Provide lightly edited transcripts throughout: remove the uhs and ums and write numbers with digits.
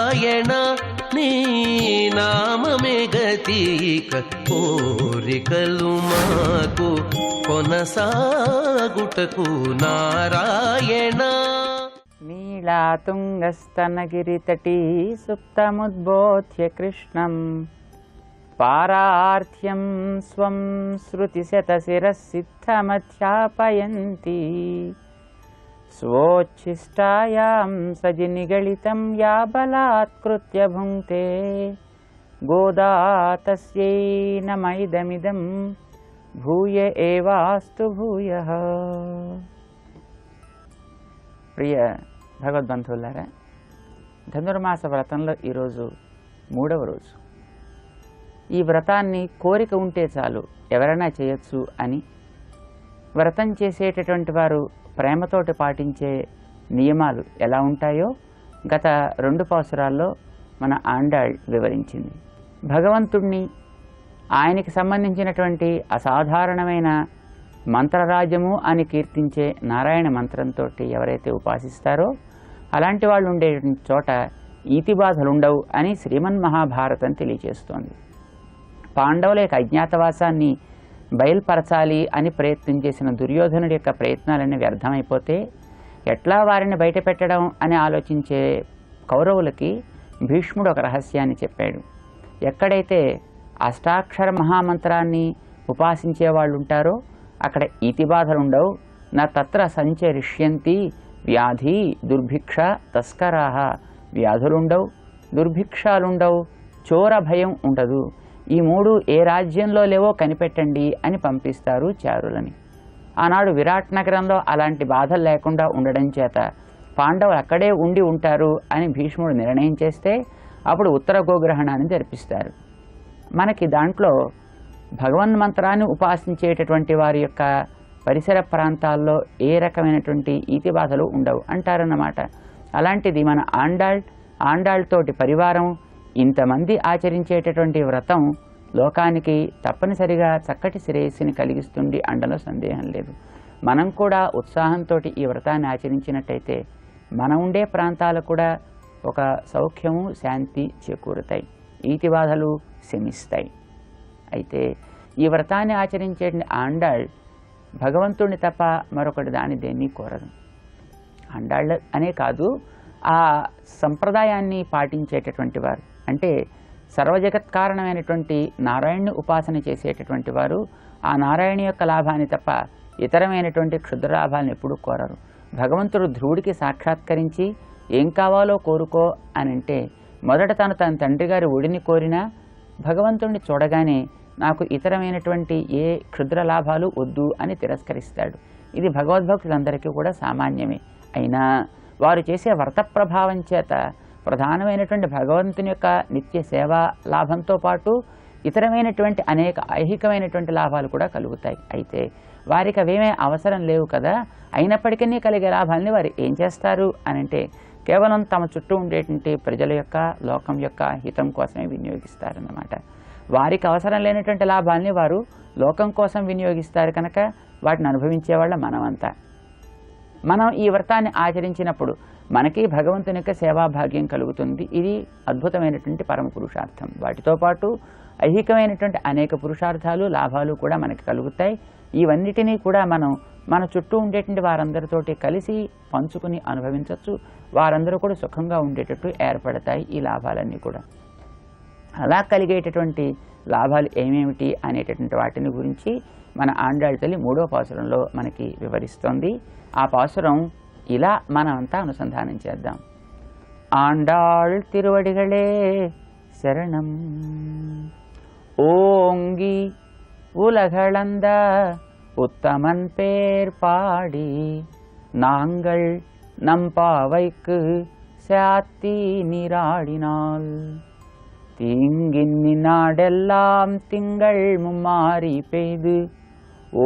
నారాయణ నీ నామమే గతిక కోరికలు మాకు కొనసాగుటకు నారాయణ. నీళాతుంగస్తనగిరితటీ సుప్తముద్బోధ్య కృష్ణం పారార్థ్యం స్వం శృతిశతశిరసిద్ధమధ్యాపయంతి స్వోచ్ఛిష్టాయాం సజి నిగళితం యా బలాత్కృత్య భుంక్తే గోదా తస్యై నమైదమిదం భూయ ఏవాస్తు భూయః. ప్రియ భగవద్బంధువులారా, ధనుర్మాస వ్రతంలో ఈరోజు 3వ రోజు. ఈ వ్రతాన్ని కోరిక ఉంటే చాలు ఎవరైనా చేయొచ్చు అని వ్రతం చేసేటటువంటి వారు ప్రేమతోటి పాటించే నియమాలు ఎలా ఉంటాయో గత 2 పాసురాల్లో మన ఆండాళ్ వివరించింది. భగవంతుణ్ణి, ఆయనకి సంబంధించినటువంటి అసాధారణమైన మంత్రరాజ్యము అని కీర్తించే నారాయణ మంత్రంతో ఎవరైతే ఉపాసిస్తారో అలాంటి వాళ్ళు ఉండే చోట ఈతి బాధలుండవు అని శ్రీమన్మహాభారతం తెలియజేస్తోంది. పాండవుల యొక్క అజ్ఞాతవాసాన్ని బయలుపరచాలి అని ప్రయత్నం చేసిన దుర్యోధనుడి యొక్క ప్రయత్నాలన్నీ వ్యర్థమైపోతే ఎట్లా వారిని బయట పెట్టడం అని ఆలోచించే కౌరవులకి భీష్ముడు ఒక రహస్యాన్ని చెప్పాడు. ఎక్కడైతే అష్టాక్షర మహామంత్రాన్ని ఉపాసించే వాళ్ళు ఉంటారో అక్కడ ఈతిబాధలు ఉండవు. నా తత్ర సంచరిష్యంతి వ్యాధి దుర్భిక్ష తస్కరాహ. వ్యాధులుండవు, దుర్భిక్షాలుండవు, చోర భయం ఉండదు. ఈ 3 ఏ రాజ్యంలో లేవో కనిపెట్టండి అని పంపిస్తారు చారులని. ఆనాడు విరాట్ నగరంలో అలాంటి బాధలు లేకుండా ఉండడం చేత పాండవులు అక్కడే ఉండి ఉంటారు అని భీష్ముడు నిర్ణయం చేస్తే అప్పుడు ఉత్తర గోగ్రహణాన్ని జరిపిస్తారు. మనకి దాంట్లో భగవన్మంత్రాన్ని ఉపాసించేటటువంటి వారి యొక్క పరిసర ప్రాంతాల్లో ఏ రకమైనటువంటి ఈతి బాధలు ఉండవు అంటారన్నమాట. అలాంటిది మన ఆండాళ్తోటి పరివారం ఇంతమంది ఆచరించేటటువంటి వ్రతం లోకానికి తప్పనిసరిగా చక్కటి శ్రేయస్సుని కలిగిస్తుంది అండలో సందేహం లేదు. మనం కూడా ఉత్సాహంతో ఈ వ్రతాన్ని ఆచరించినట్టయితే మనం ఉండే ప్రాంతాలకు కూడా ఒక సౌఖ్యము శాంతి చేకూరుతాయి, ఈతి బాధలు శమిస్తాయి. అయితే ఈ వ్రతాన్ని ఆచరించే ఆండాళ్ భగవంతుడిని తప్ప మరొకటి దేన్ని కోరదు. ఆండాళ్ళ అనే కాదు, ఆ సంప్రదాయాన్ని పాటించేటటువంటి వారు, అంటే సర్వజగత్ కారణమైనటువంటి నారాయణ్ణి ఉపాసన చేసేటటువంటి వారు ఆ నారాయణ యొక్క లాభాన్ని తప్ప ఇతరమైనటువంటి క్షుద్ర లాభాలను ఎప్పుడూ కోరరు. భగవంతుడు ధ్రువుడికి సాక్షాత్కరించి ఏం కావాలో కోరుకో అని అంటే మొదట తన తండ్రి గారి ఒడిని కోరినా భగవంతుడిని చూడగానే నాకు ఇతరమైనటువంటి ఏ క్షుద్ర లాభాలు వద్దు అని తిరస్కరిస్తాడు. ఇది భగవద్భక్తులందరికీ కూడా సామాన్యమే. అయినా వారు చేసే వ్రత ప్రభావం చేత ప్రధానమైనటువంటి భగవంతుని యొక్క నిత్య సేవా లాభంతో పాటు ఇతరమైనటువంటి అనేక ఐహికమైనటువంటి లాభాలు కూడా కలుగుతాయి. అయితే వారికి అవేమీ అవసరం లేవు కదా, అయినప్పటికీ కలిగే లాభాలని వారు ఏం చేస్తారు అని అంటే కేవలం తమ చుట్టూ ఉండేటువంటి ప్రజల యొక్క లోకం యొక్క హితం కోసమే వినియోగిస్తారన్నమాట. వారికి అవసరం లేనటువంటి లాభాలని వారు లోకం కోసం వినియోగిస్తారు కనుక వాటిని అనుభవించేవాళ్ళ మనమంతా. మనం ఈ వ్రతాన్ని ఆచరించినప్పుడు మనకి భగవంతుని యొక్క సేవాభాగ్యం కలుగుతుంది. ఇది అద్భుతమైనటువంటి పరమ పురుషార్థం. వాటితో పాటు ఐహికమైనటువంటి అనేక పురుషార్థాలు లాభాలు కూడా మనకి కలుగుతాయి. ఇవన్నిటినీ కూడా మనం మన చుట్టూ ఉండేటువంటి వారందరితోటి కలిసి పంచుకుని అనుభవించవచ్చు. వారందరూ కూడా సుఖంగా ఉండేటట్టు ఏర్పడతాయి ఈ లాభాలన్నీ కూడా. అలా కలిగేటటువంటి లాభాలు ఏమేమిటి అనేటటువంటి వాటిని గురించి మన ఆండాళ్ తల్లి 3వ పాసురంలో మనకి వివరిస్తోంది. ఆ పాసురం ఇలా మనమంతా అనుసంధానం చేద్దాం. ఆండాళ్ తిరువడిగళే శరణం. ఓంగి ఉలగళంద உத்தமன் பேர் பாடி நாங்கள் நம்பாவைக்கு சாத்தி நீராடினாள். தீங்கின் நாடெல்லாம் திங்கள் மும்மாறி பெய்து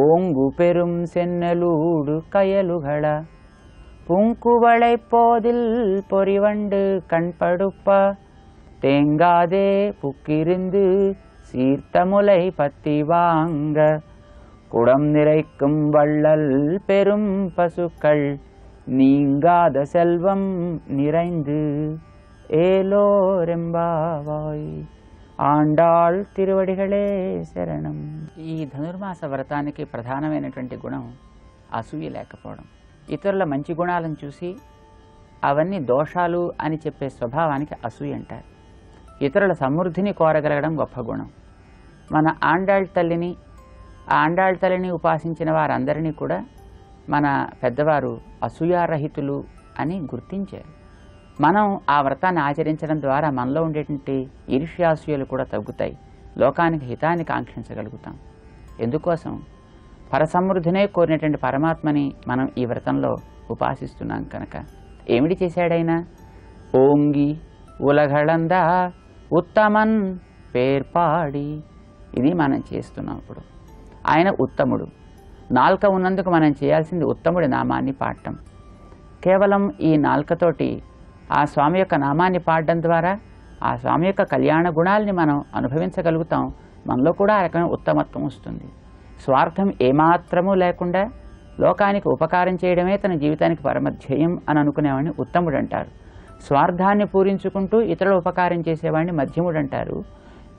ஓங்கு பெரும் சென்னலூடு கயலுகள பூங்குவளை போதில் பொறிவண்டு கண்படுப்ப தேங்காதே புக்கிருந்து சீர்த்த முலை பத்தி வாங்க குடம் நிறைக்கும் வள்ளல் பெரும் பசுக்கள் நீங்காத செல்வம் நிறைந்து. ఏలోరెంబావాయ్ ఆండాళ్ తిరువడిగళే శరణం. ఈ ధనుర్మాస వ్రతానికి ప్రధానమైనటువంటి గుణం అసూయ లేకపోవడం. ఇతరుల మంచి గుణాలను చూసి అవన్నీ దోషాలు అని చెప్పే స్వభావానికి అసూయ అంటారు. ఇతరుల సమృద్ధిని కోరగలగడం గొప్ప గుణం. మన ఆండాళ్ తల్లిని, ఆ ఆండాళ్ తల్లిని ఉపాసించిన వారందరినీ కూడా మన పెద్దవారు అసూయారహితులు అని గుర్తించారు. మనం ఆ వ్రతాన్ని ఆచరించడం ద్వారా మనలో ఉండేటువంటి ఈర్ష్యాసూయలు కూడా తగ్గుతాయి. లోకానికి హితాన్ని కాంక్షించగలుగుతాం. ఎందుకోసం? పరసమృద్ధినే కోరినటువంటి పరమాత్మని మనం ఈ వ్రతంలో ఉపాసిస్తున్నాం కనుక. ఏమిటి చేశాడైనా? ఓంగి ఉలగళంద ఉత్తమన్ పేర్పాడి. ఇది మనం చేస్తున్నాం. ఇప్పుడు ఆయన ఉత్తముడు. నాల్క ఉన్నందుకు మనం చేయాల్సింది ఉత్తముడి నామాన్ని పాడటం. కేవలం ఈ నాల్కతోటి ఆ స్వామి యొక్క నామాన్ని పాడడం ద్వారా ఆ స్వామి యొక్క కళ్యాణ గుణాలని మనం అనుభవించగలుగుతాం. మనలో కూడా ఆ రకమైన ఉత్తమత్వం వస్తుంది. స్వార్థం ఏమాత్రమూ లేకుండా లోకానికి ఉపకారం చేయడమే తన జీవితానికి పరమధ్యేయం అని అనుకునేవాడిని ఉత్తముడు అంటారు. స్వార్థాన్ని పూరించుకుంటూ ఇతరుల ఉపకారం చేసేవాడిని మధ్యముడు అంటారు.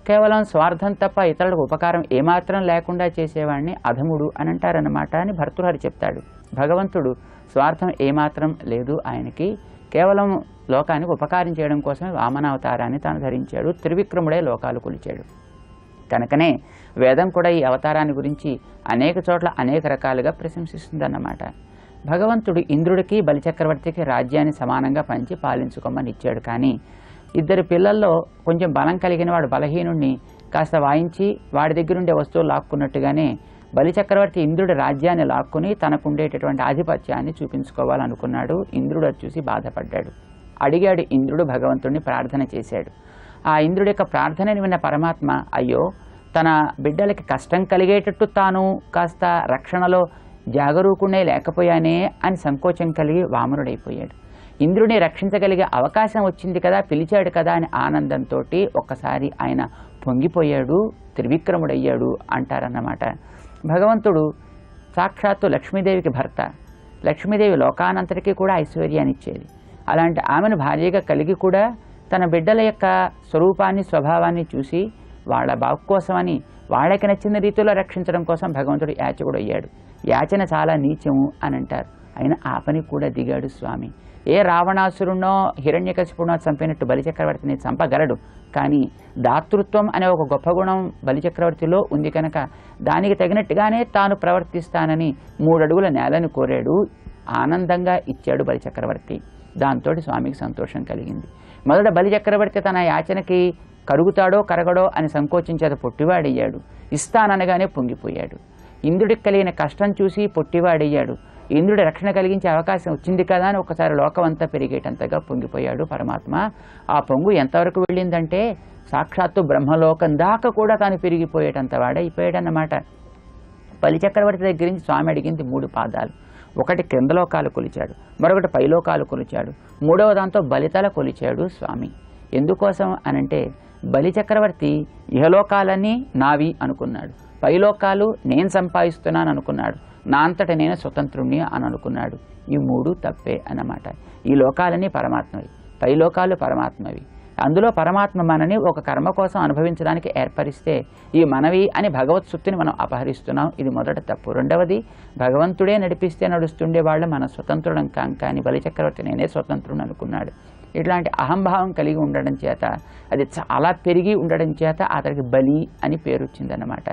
కేవలం స్వార్థం తప్ప ఇతరులకు ఉపకారం ఏమాత్రం లేకుండా చేసేవాడిని అధముడు అని అంటారన్నమాట అని భర్తృహరి చెప్తాడు. భగవంతుడు స్వార్థం ఏమాత్రం లేదు ఆయనకి. కేవలం లోకానికి ఉపకారం చేయడం కోసమే వామనావతారాన్ని తాను ధరించాడు. త్రివిక్రముడే లోకాలు కొలిచాడు. కనుకనే వేదం కూడా ఈ అవతారాన్ని గురించి అనేక చోట్ల అనేక రకాలుగా ప్రశంసిస్తుందన్నమాట. భగవంతుడు ఇంద్రుడికి బలిచక్రవర్తికి రాజ్యాన్ని సమానంగా పంచి పాలించుకోమని ఇచ్చాడు. కానీ ఇద్దరు పిల్లల్లో కొంచెం బలం కలిగిన వాడు బలహీనుణ్ణి కాస్త వాయించి వాడి దగ్గరుండే వస్తువులు లాక్కున్నట్టుగానే బలిచక్రవర్తి ఇంద్రుడి రాజ్యాన్ని లాక్కుని తనకుండేటటువంటి ఆధిపత్యాన్ని చూపించుకోవాలనుకున్నాడు. ఇంద్రుడు అది చూసి బాధపడ్డాడు. అడిగాడు ఇంద్రుడు భగవంతుడిని, ప్రార్థన చేశాడు. ఆ ఇంద్రుడి యొక్క ప్రార్థనని విన్న పరమాత్మ అయ్యో తన బిడ్డలకి కష్టం కలిగేటట్టు తాను కాస్త రక్షణలో జాగరూకునే లేకపోయానే అని సంకోచం కలిగి వామనుడైపోయాడు. ఇంద్రుడిని రక్షించగలిగే అవకాశం వచ్చింది కదా, పిలిచాడు కదా అని ఆనందంతో ఒక్కసారి ఆయన పొంగిపోయాడు, త్రివిక్రముడయ్యాడు అంటారన్నమాట. భగవంతుడు సాక్షాత్తు లక్ష్మీదేవికి భర్త. లక్ష్మీదేవి లోకానంతటికీ కూడా ఐశ్వర్యాన్ని ఇచ్చేది. అలాంటి ఆమెను భార్యగా కలిగి కూడా తన బిడ్డల యొక్క స్వరూపాన్ని స్వభావాన్ని చూసి వాళ్ళ బాగు కోసమని వాళ్ళకి నచ్చిన రీతిలో రక్షించడం కోసం భగవంతుడు యాచకుడు అయ్యాడు. యాచన చాలా నీచము అని అంటారు. అయినా ఆ పని కూడా దిగాడు స్వామి. ఏ రావణాసురుణ్ణో హిరణ్యకశిపుణ్ణో చంపినట్టు బలిచక్రవర్తిని చంపగలడు. కానీ దాతృత్వం అనే ఒక గొప్ప గుణం బలిచక్రవర్తిలో ఉంది కనుక దానికి తగినట్టుగానే తాను ప్రవర్తిస్తానని 3 అడుగుల నేలను కోరాడు. ఆనందంగా ఇచ్చాడు బలిచక్రవర్తి. దాంతో స్వామికి సంతోషం కలిగింది. మొదట బలిచక్రవర్తి తన యాచనకి కరుగుతాడో కరగడో అని సంకోచించేది పొట్టివాడయ్యాడు. ఇస్తాననగానే పొంగిపోయాడు. ఇంద్రుడికి కలిగిన కష్టం చూసి పొట్టివాడయ్యాడు. ఇంద్రుడి రక్షణ కలిగించే అవకాశం వచ్చింది కదా అని ఒకసారి లోకమంతా పెరిగేటంతగా పొంగిపోయాడు పరమాత్మ. ఆ పొంగు ఎంతవరకు వెళ్ళిందంటే సాక్షాత్తు బ్రహ్మలోకం దాకా కూడా తాను పెరిగిపోయేటంత వాడైపోయాడన్నమాట. బలిచక్రవర్తి దగ్గర నుంచి స్వామి అడిగింది 3 పాదాలు. ఒకటి క్రిందలోకాలు కొలిచాడు, మరొకటి పైలోకాలు కొలిచాడు, 3వ దాంతో బలితల కొలిచాడు స్వామి. ఎందుకోసం అనంటే బలిచక్రవర్తి ఇహలోకాలన్నీ నావి అనుకున్నాడు, పైలోకాలు నేను సంపాదిస్తున్నాను అనుకున్నాడు, నా అంతట నేను స్వతంత్రుణ్ణి అని అనుకున్నాడు. ఈ 3 తప్పే అన్నమాట. ఈ లోకాలన్నీ పరమాత్మవి, పైలోకాలు పరమాత్మవి. అందులో పరమాత్మ మనని ఒక కర్మ కోసం అనుభవించడానికి ఏర్పరిస్తే ఈ మనవి అని భగవత్ సుత్తిని మనం అపహరిస్తున్నాం. ఇది మొదటి తప్పు. రెండవది, భగవంతుడే నడిపిస్తే నడుస్తుండే వాళ్ళు మన స్వతంత్రుడం కానీ బలిచక్రవర్తి నేనే స్వతంత్రుడు అనుకున్నాడు. ఇట్లాంటి అహంభావం కలిగి ఉండడం చేత, అది చాలా పెరిగి ఉండడం చేత అతనికి బలి అని పేరు వచ్చిందన్నమాట.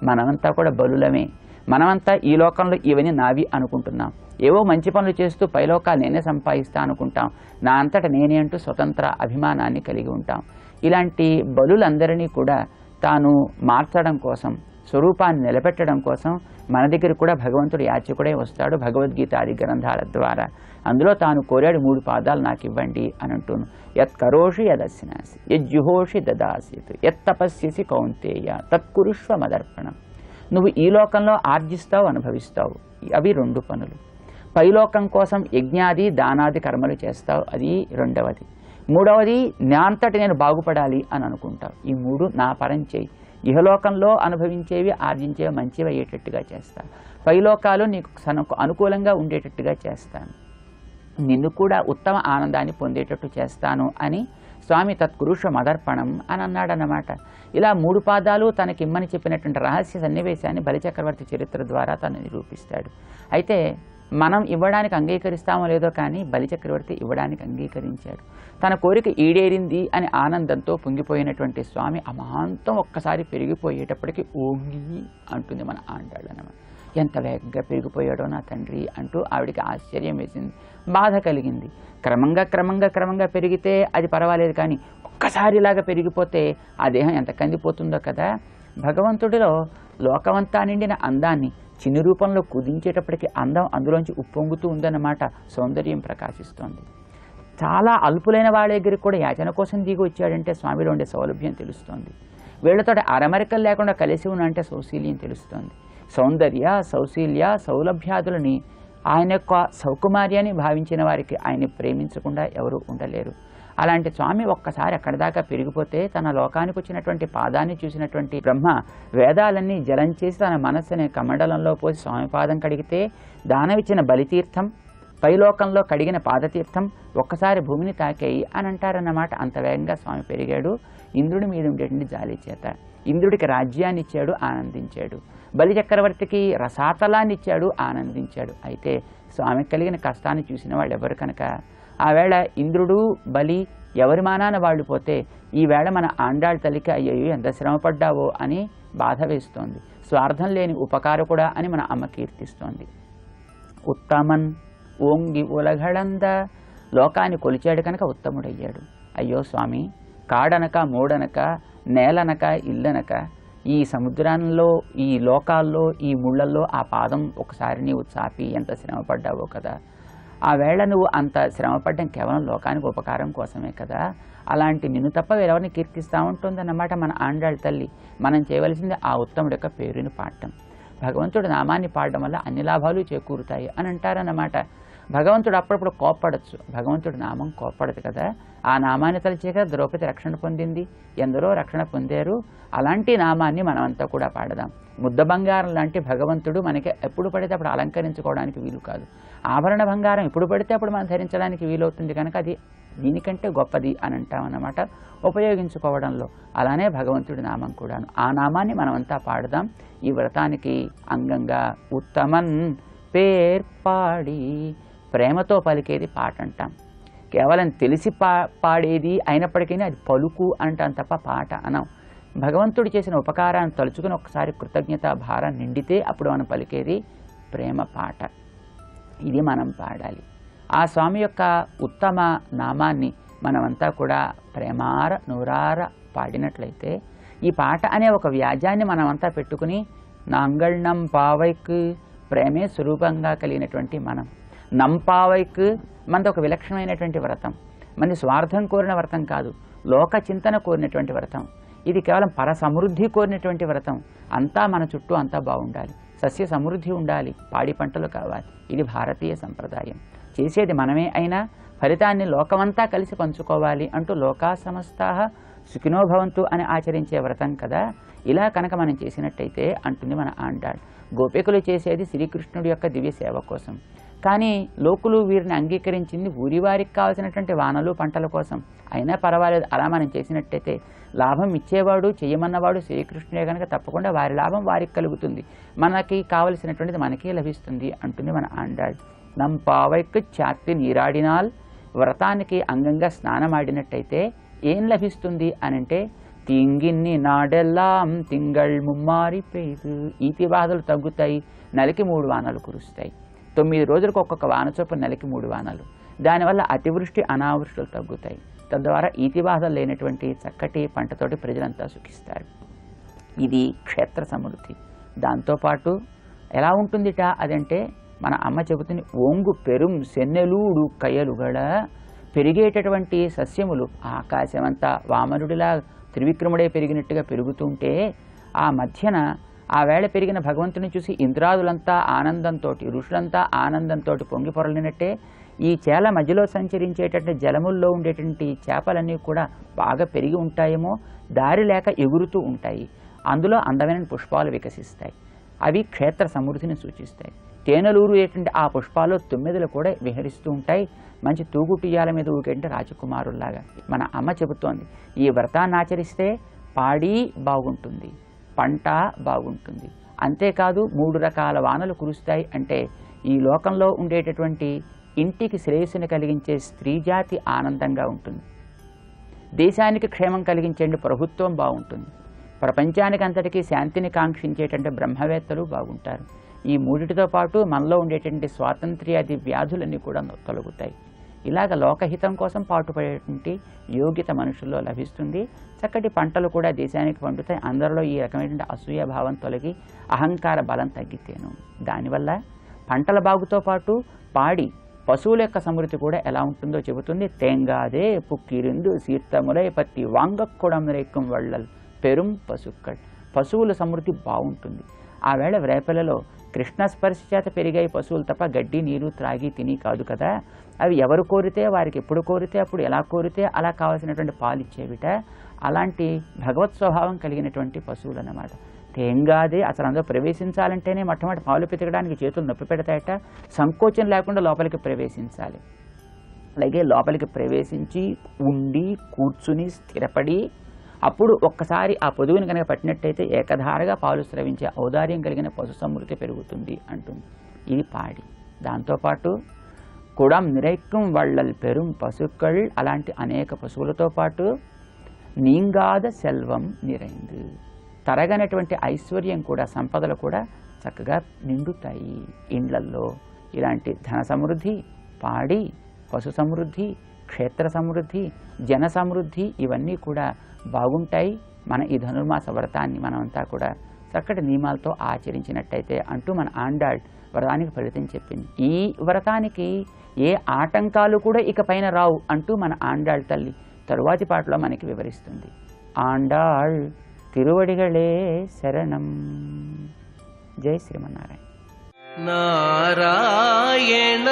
మనమంతా కూడా బలులమే. మనమంతా ఈ లోకంలో ఇవన్నీ నావి అనుకుంటున్నాం. ఏవో మంచి పనులు చేస్తూ పైలోకాలు నేనే సంపాదిస్తా అనుకుంటాం. నా అంతటా నేనే అంటూ స్వతంత్ర అభిమానాన్ని కలిగి ఉంటాం. ఇలాంటి బలులందరినీ కూడా తాను మార్చడం కోసం, స్వరూపాన్ని నిలబెట్టడం కోసం మన దగ్గర కూడా భగవంతుడు యాచకుడే వస్తాడు భగవద్గీత ఆది గ్రంథాల ద్వారా. అందులో తాను కోరాడు 3 పాదాలు నాకు ఇవ్వండి అని అంటూను. యత్ కరోషి యదస్నాసి యజ్జుహోషి దదాసిత్ యత్ తపస్యసి కౌంతేయ తత్కురుష్వ మదర్పణం. నువ్వు ఈ లోకంలో ఆర్జిస్తావు, అనుభవిస్తావు. అవి 2 పనులు. పైలోకం కోసం యజ్ఞాది దానాది కర్మలు చేస్తావు, అది 2వది. 3వది నా అంతటి నేను బాగుపడాలి అని అనుకుంటావు. ఈ 3 నా పరం చేయి. ఇహలోకంలో అనుభవించేవి ఆర్జించేవి మంచివి అయ్యేటట్టుగా చేస్తా. పైలోకాలు నీకు అనుకూలంగా ఉండేటట్టుగా చేస్తాను. నిన్ను కూడా ఉత్తమ ఆనందాన్ని పొందేటట్టు చేస్తాను అని స్వామి తత్పురుష మదర్పణం అని అన్నాడన్నమాట. ఇలా 3 పాదాలు తనకిమ్మని చెప్పినటువంటి రహస్య సన్నివేశాన్ని బలిచక్రవర్తి చరిత్ర ద్వారా తను నిరూపిస్తాడు. అయితే మనం ఇవ్వడానికి అంగీకరిస్తామో లేదో కానీ బలిచక్రవర్తి ఇవ్వడానికి అంగీకరించాడు. తన కోరిక ఈడేరింది అని ఆనందంతో పొంగిపోయినటువంటి స్వామి అమాంతం ఒక్కసారి పెరిగిపోయేటప్పటికి ఓంగి అంటుంది మన ఆండాళ్ళనమాట. ఎంత వేగంగా పెరిగిపోయాడో నా తండ్రి అంటూ ఆవిడికి ఆశ్చర్యం వేసింది, బాధ కలిగింది. క్రమంగా పెరిగితే అది పర్వాలేదు, కానీ ఒక్కసారిలాగా పెరిగిపోతే ఆ దేహం ఎంత కందిపోతుందో కదా. భగవంతుడిలో లోకమంతా నిండిన అందాన్ని చిన్న రూపంలో కుదించేటప్పటికి అందం అందులోంచి ఉప్పొంగుతూ ఉందన్నమాట. సౌందర్యం ప్రకాశిస్తోంది. చాలా అల్పులైన వాళ్ళ దగ్గరికి కూడా యాచన కోసం దిగి వచ్చాడంటే స్వామిలో ఉండే సౌలభ్యం తెలుస్తోంది. వీళ్లతో అరమరికలు లేకుండా కలిసి ఉన్నంటే సౌశీల్యం తెలుస్తోంది. సౌందర్య, సౌశీల్య, సౌలభ్యాదులని ఆయన యొక్క సౌకుమార్యాన్ని భావించిన వారికి ఆయన్ని ప్రేమించకుండా ఎవరు ఉండలేరు. అలాంటి స్వామి ఒక్కసారి అక్కడి దాకా పెరిగిపోతే తన లోకానికి వచ్చినటువంటి పాదాన్ని చూసినటువంటి బ్రహ్మ వేదాలన్నీ జలం చేసి తన మనస్సుని కమండలంలో పోసి స్వామి పాదం కడిగితే దానమిచ్చిన బలితీర్థం, పైలోకంలో కడిగిన పాదతీర్థం ఒక్కసారి భూమిని తాకాయి అని అంటారన్నమాట. అంత వేగంగా స్వామి పెరిగాడు ఇంద్రుడి మీద ఉండేటువంటి జాలి చేత. ఇంద్రుడికి రాజ్యాన్ని ఇచ్చాడు, ఆనందించాడు. బలి చక్రవర్తికి రసాతలాన్ని ఇచ్చాడు, ఆనందించాడు. అయితే స్వామికి కలిగిన కష్టాన్ని చూసిన వాళ్ళు ఎవరు కనుక ఆవేళ ఇంద్రుడు బలి ఎవరి మానాన వాళ్ళు పోతే ఈవేళ మన ఆండాళ్ళ తల్లికి అయ్యో ఎంత శ్రమపడ్డావో అని బాధ వేస్తోంది. స్వార్థం లేని ఉపకారకుడా అని మన అమ్మ కీర్తిస్తోంది. ఉత్తమన్ ఓంగి ఉలగళంద, లోకాన్ని కొలిచాడు కనుక ఉత్తముడయ్యాడు. అయ్యో స్వామి, కాడనక మూడనక నేలనక ఇల్లనక ఈ సముద్రంలో ఈ లోకాల్లో ఈ ముళ్ళల్లో ఆ పాదం ఒకసారి నీవు చాపి ఎంత శ్రమపడ్డావో కదా. ఆ వేళ నువ్వు అంత శ్రమపడ్డం కేవలం లోకానికి ఉపకారం కోసమే కదా. అలాంటి నిన్ను తప్ప వేరెవరిని కీర్తిస్తూ ఉంటుందన్నమాట మన ఆండాళ్ళ తల్లి. మనం చేయవలసింది ఆ ఉత్తముడి యొక్క పేరుని పాడటం. భగవంతుడి నామాన్ని పాడడం వల్ల అన్ని లాభాలు చేకూరుతాయి అని అంటారన్నమాట. భగవంతుడు అప్పుడప్పుడు కోప్పడచ్చు, భగవంతుడి నామం కోప్పడదు కదా. ఆ నామాన్ని తలిచే కదా ద్రౌపది రక్షణ పొందింది, ఎందరో రక్షణ పొందారు. అలాంటి నామాన్ని మనమంతా కూడా పాడదాం. ముద్ద బంగారం లాంటి భగవంతుడు మనకి ఎప్పుడు పడితే అప్పుడు అలంకరించుకోవడానికి వీలు కాదు. ఆభరణ బంగారం ఎప్పుడు పడితే అప్పుడు మనం ధరించడానికి వీలవుతుంది కనుక అది దీనికంటే గొప్పది అని అంటామన్నమాట ఉపయోగించుకోవడంలో. అలానే భగవంతుడి నామం కూడాను, ఆ నామాన్ని మనమంతా పాడదాం. ఈ వ్రతానికి అంగంగా ఉత్తమన్ పేర్పాడి, ప్రేమతో పలికేది పాట అంటాం. కేవలం తెలిసి పాడేది అయినప్పటికీ అది పలుకు అంటాం తప్ప పాట అనం. భగవంతుడు చేసిన ఉపకారాన్ని తలుచుకుని ఒకసారి కృతజ్ఞత భారం నిండితే అప్పుడు మనం పలికేది ప్రేమ పాట. ఇది మనం పాడాలి. ఆ స్వామి యొక్క ఉత్తమ నామాన్ని మనమంతా కూడా ప్రేమార నూరార పాడినట్లయితే ఈ పాట అనే ఒక వ్యాజాన్ని మనమంతా పెట్టుకుని నాంగళ్ పావైకు, ప్రేమే స్వరూపంగా కలిగినటువంటి మనం. నంపావైకు మనది ఒక విలక్షణమైనటువంటి వ్రతం. మన స్వార్థం కోరిన వ్రతం కాదు, లోక చింతన కోరినటువంటి వ్రతం. ఇది కేవలం పర సమృద్ధి కోరినటువంటి వ్రతం. అంతా మన చుట్టూ అంతా బాగుండాలి, సస్య సమృద్ధి ఉండాలి, పాడి పంటలు కావాలి. ఇది భారతీయ సంప్రదాయం. చేసేది మనమే అయినా ఫలితాన్ని లోకమంతా కలిసి పంచుకోవాలి అంటూ లోకా సమస్తాః సుఖినో భవంతు అని ఆచరించే వ్రతం కదా. ఇలా కనుక మనం చేసినట్టయితే అంటుంది మన ఆండాళ్, గోపికలు చేసేది శ్రీకృష్ణుడి యొక్క దివ్య సేవ కోసం. కానీ లోకులు వీరిని అంగీకరించింది ఊరివారికి కావాల్సినటువంటి వానలు పంటల కోసం. అయినా పర్వాలేదు, అలా మనం చేసినట్టయితే లాభం ఇచ్చేవాడు చేయమన్నవాడు శ్రీకృష్ణుడే కనుక తప్పకుండా వారి లాభం వారికి కలుగుతుంది, మనకి కావలసినటువంటిది మనకే లభిస్తుంది అంటుంది మన ఆండాళ్. నంపావైకు చాత్తి నీరాడినాల్, వ్రతానికి అంగంగా స్నానమాడినట్టయితే ఏం లభిస్తుంది అనంటే తింగిన్ని నాడెల్లాం తింగళ్ ముమ్మారి పెయ్దు, ఈతి బాధలు తగ్గుతాయి, నెలకి 3 వానలు కురుస్తాయి. 9 రోజులకు ఒక్కొక్క వాన చొప్పున నెలకి 3 వానలు. దానివల్ల అతివృష్టి అనావృష్టులు తగ్గుతాయి. తద్వారా ఈతి బాధలు లేనటువంటి చక్కటి పంటతోటి ప్రజలంతా సుఖిస్తారు. ఇది క్షేత్ర సమృద్ధి. దాంతోపాటు ఎలా ఉంటుందిట అదంటే మన అమ్మ చెబుతుంది, ఓంగు పెరుం సెన్నెలూడు కయ్యలుగడ, పెరిగేటటువంటి సస్యములు ఆకాశమంతా వామనుడిలా త్రివిక్రముడే పెరిగినట్టుగా పెరుగుతుంటే ఆ మధ్యన ఆ వేళ పెరిగిన భగవంతుని చూసి ఇంద్రాదులంతా ఆనందంతో, ఋషులంతా ఆనందంతో పొంగి పొరలినట్టే ఈ చేల మధ్యలో సంచరించేటటువంటి జలముల్లో ఉండేటువంటి చేపలన్నీ కూడా బాగా పెరిగి ఉంటాయేమో, దారి లేక ఎగురుతూ ఉంటాయి. అందులో అందమైన పుష్పాలు వికసిస్తాయి. అవి క్షేత్ర సమృద్ధిని సూచిస్తాయి. తేనెలూరు ఏంటంటే ఆ పుష్పాల్లో 9 కూడా విహరిస్తూ ఉంటాయి. మంచి తూగుటియాల మీద ఊకేంటే రాజకుమారుల్లాగా. మన అమ్మ చెబుతోంది, ఈ వ్రతాన్ని ఆచరిస్తే పాడి బాగుంటుంది, పంట బాగుంటుంది. అంతేకాదు 3 రకాల వానలు కురుస్తాయి. అంటే ఈ లోకంలో ఉండేటటువంటి ఇంటికి శ్రేయస్సుని కలిగించే స్త్రీ జాతి ఆనందంగా ఉంటుంది, దేశానికి క్షేమం కలిగించే ప్రభుత్వం బాగుంటుంది, ప్రపంచానికి అంతటికీ శాంతిని కాంక్షించేటంటే బ్రహ్మవేత్తలు బాగుంటారు. ఈ మూడిటితో పాటు మనలో ఉండేటువంటి స్వాతంత్ర్యాది వ్యాధులన్నీ కూడా తొలగుతాయి. ఇలాగ లోకహితం కోసం పాటుపడేటువంటి యోగ్యత మనుషుల్లో లభిస్తుంది. చక్కటి పంటలు కూడా దేశానికి పండుతాయి. అందరిలో ఈ రకమైనటువంటి అసూయ భావం తొలగి అహంకార బలం తగ్గితేను. దానివల్ల పంటల బాగుతో పాటు పాడి పశువుల యొక్క సమృద్ధి కూడా ఎలా ఉంటుందో చెబుతుంది. తేంగాదే పుక్కిరిందు సీర్తములై పత్తి వాంగక్కుడం రేక్కం వళ్ళల్ పెరుం పశుక్కల్. పశువుల సమృద్ధి బాగుంటుంది. ఆ వేళ రేపలలో కృష్ణ స్పర్శ చేత పెరిగాయి పశువులు తప్ప గడ్డి నీరు త్రాగి తిని కాదు కదా. అవి ఎవరు కోరితే వారికి ఎప్పుడు కోరితే అప్పుడు ఎలా కోరితే అలా కావాల్సినటువంటి పాలు ఇచ్చేవిట. అలాంటి భగవత్ స్వభావం కలిగినటువంటి పశువులు అన్నమాట. తేంగాదే అసలు అందులో ప్రవేశించాలంటేనే మొట్టమొదటి పాలు పితకడానికి చేతులు నొప్పి పెడతాయట. సంకోచం లేకుండా లోపలికి ప్రవేశించాలి. అలాగే లోపలికి ప్రవేశించి ఉండి కూర్చుని స్థిరపడి అప్పుడు ఒక్కసారి ఆ పొదుగుని కనుక పట్టినట్టయితే ఏకధారగా పాలు స్రవించే ఔదార్యం కలిగిన పశు సమృద్ధి పెరుగుతుంది అంటుంది. ఇది పాడి. దాంతోపాటు కుడం నిరైక్కం వళ్ళల్ పెరుం పశుక్కళ్. అలాంటి అనేక పశువులతో పాటు నీంగాద సెల్వం నిరైందు. తరగనటువంటి ఐశ్వర్యం కూడా సంపదలు కూడా చక్కగా నిండుతాయి ఇండ్లల్లో. ఇలాంటి ధన సమృద్ధి, పాడి, పశు సమృద్ధి, క్షేత్ర సమృద్ధి, జన సమృద్ధి ఇవన్నీ కూడా బాగుంటాయి. మన ఈ ధనుర్మాస వ్రతాన్ని మనమంతా కూడా చక్కటి నియమాలతో ఆచరించినట్టయితే అంటూ మన ఆండాళ్ వ్రతానికి ఫలితం చెప్పింది. ఈ వ్రతానికి ఏ ఆటంకాలు కూడా ఇక పైన రావు అంటూ మన ఆండాళ్ తల్లి తరువాతి పాటలో మనకి వివరిస్తుంది. ఆండాళ్ తిరువడిగళే శరణం. జై శ్రీమన్నారాయణ. నారాయణ